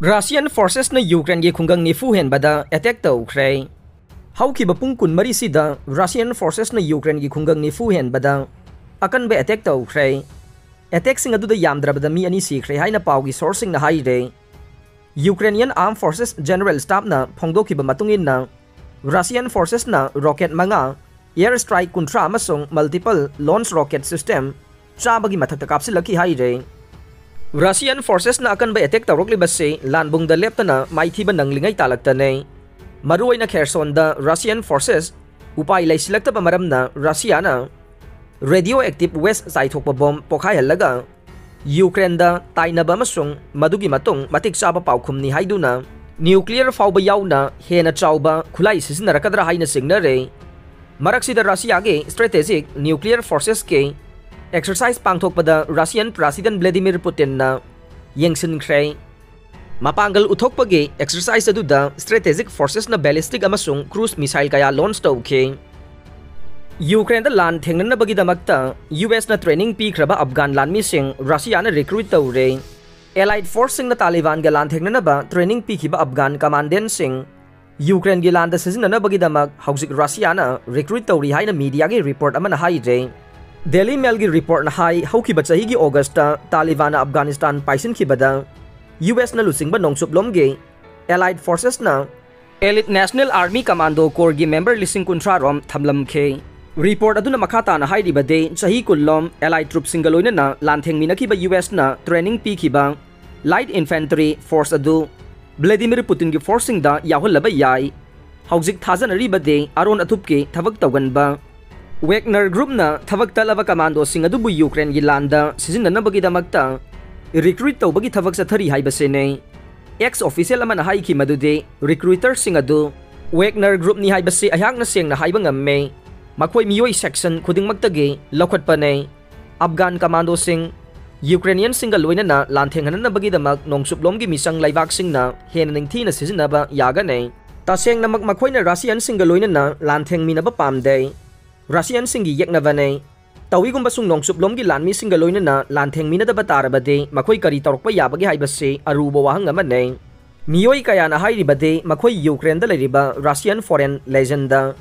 Russian forces na Ukraine gi khungang nifu Henbada attack tawkhre. Haukiba pung kun mari sida Russian forces na Ukraine gi khungang nifu Henbada akan be attack tawkhre. Attack sing adu da yamdrabada mi ani sikre haina pawgi sourcing na haire. Ukrainian Armed Forces General Staff na phongdokiba matungin na Russian forces na rocket manga air strike kuntra amasung multiple launch rocket system chabagi mathakta kapsilaki haire. Russian forces na akan ba attack tawrokli base lanbung da lepta na maithiba nanglingay talakta ne. Maruay na Kherson da Russian forces upay lay silagta pa maram na Russia na radioactive waste saithokpa bomb pokhai halaga Ukraine da tainaba masung madugi matong matik saba paukhum ni haiduna nuclear fauba yauna hena chauba khulai sisinnarakadra haina signare. Maraksida Russia ge strategic nuclear forces ke exercise pangthokpada Russian President Vladimir Putin na yengsinkhre. Mapanggal uthokpagi exercise aduda strategic forces na ballistic amasung cruise missile kaya launch tawkhe. Ukraine da land thengna bagi damakta US na training pikraba Afghan land mising Russia na recruit tawre. Allied force sing na Taliban ga land thengna ba training pikhiba Afghan commandant sing Ukraine gi land da sizinna bagi damak hausik Russia na recruit tawri haina media gi report amana haire. Daily Mail gi report na hai haukiba chahi gi August ta Taliban na Afghanistan paisin khibada US na lusingba nongsuplom ge Allied forces na Elite National Army Commando Corps gi member lising kuntrarom thamlam khe. Report aduna makata na hairi bade chahi kullom Allied troops singaloina na lantheng minakiba US na training pikhiba light infantry force adu Vladimir Putin gi forcing da yahulaba yai haujik thajanari bade aron athupke thabak tawganba Wagner group na thabak talaba commando sing adu bu Ukraine gi landa sizinna bagi damakta recruit tawbagi thabak sa thari haibase ne ex official amana haiki madude recruiter sing adu Wagner group ni haibase ayhak na seng na haiba ngamme makhoi miyoi section khuding magtage lokhat pa ne Afghan commando sing Ukrainian single loina na lanthenghan na bagi damak nongsuplom gi misang laibak sing na hen ningthi na sizinna ba yaga ne taseng na makhoi na Russian single loina na lantheng mi na ba pamde Russian singi yekna bane tawi gumba sung nongsuplom gi lanmi single loina na lantheng mi na da batara bade makhoi kari torokpa yabagi haibase aruba wahang amane miyoi kaya na hairi bade makhoi Ukraine da leriba Russian foreign legend da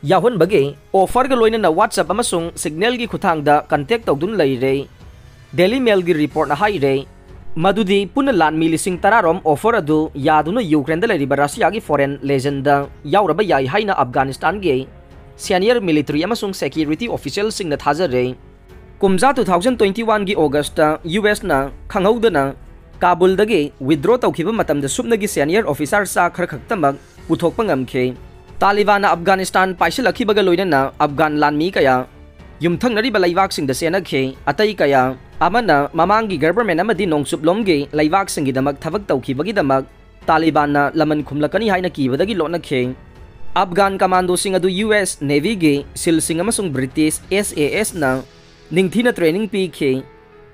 yahun bage offer ga loina na WhatsApp amasung signal gi khuthang da contact tawdun leire. Daily Mail gi report na haire madudi puna lanmi lising tararom offer adu yaduna Ukraine da leriba Russia gi foreign legend da yauraba yai haina Afghanistan ge senior military amasung security official sing na thajare. Kumja 2021 gi August ta US na khanghaudana Kabul dagi withdraw tawkhiba matamda supna gi senior officer sa kharkhaktamag puthokpa ngamkhe. Taliban na Afghanistan paisilakhibaga loina na Afghan lanmi kaya yumthangnari balaibak sing da senakhe atai kaya amana mamangi government amadi nongsuplom ge laibak sing gi damak thabak tawkhibagi damak Taliban na laman khumlakani haina kibadagi lonakhe. Afghan commando sing adu US Navy ge sil sing amasung British SAS na ningthina training pi khe.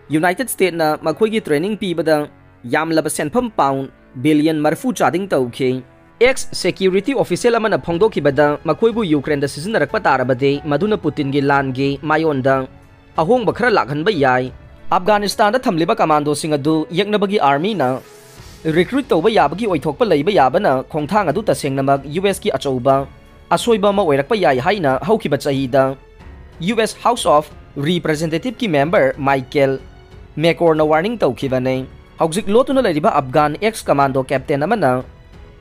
United States na makhoi gi training pi bada yamlaba senpham pound billion marfu chading tawkhe. Ex security official amana phongdokhibada makhoi bu Ukraine da sizinnarakpa tarabade maduna Putin gi lan ge mayonda ahongba khara lakhanba yai. Afghanistan da thamliba commando sing adu yeknabagi army na recruit tawba yabagi oithokpa leiba yabana khongthang adu tasengnamak US ki achouba asoiba ma oirakpa yai haina haukiba chahida US House of Representative ki member Michael McCord na warning tawkhibane haujik lotuna leriba Afghan ex commando captain amana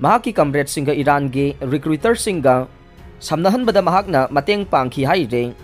mahaki comrade singa Iran ge recruiter singa samnahan bada mahakna mateng pangki haire.